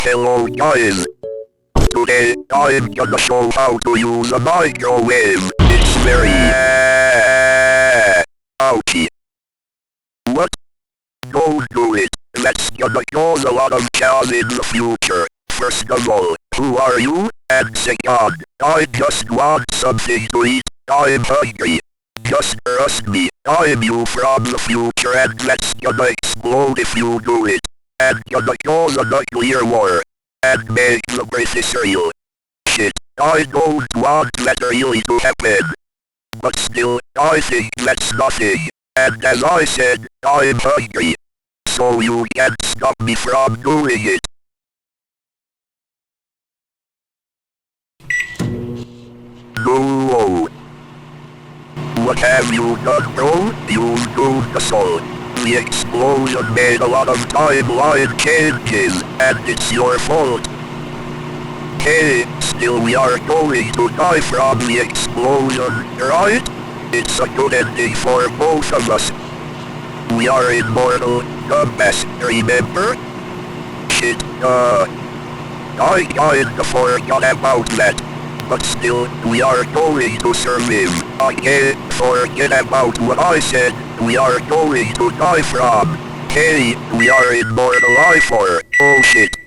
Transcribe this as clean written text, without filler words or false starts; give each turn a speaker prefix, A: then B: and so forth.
A: Hello guys. Today I'm gonna show how to use a microwave. It's very ouchy. What? Don't do it. That's gonna cause a lot of chaos in the future. First of all, who are you? And second, I just want something to eat. I'm hungry. Just trust me. I'm you from the future and that's gonna explode if you do it. And gonna cause a nuclear war. And make the British real. Shit, I don't want that really to happen. But still, I think that's nothing. And as I said, I'm hungry. So you can't stop me from doing it. No. What have you done, bro? You doomed us all. The explosion made a lot of timeline changes, and it's your fault. Hey, still we are going to die from the explosion, right? It's a good ending for both of us. We are immortal, dumbass, remember? Shit, I kinda forgot about that. But still, we are going to survive. I can't forget about what I said. We are going to die from. Hey, we are immortal life or... Oh shit.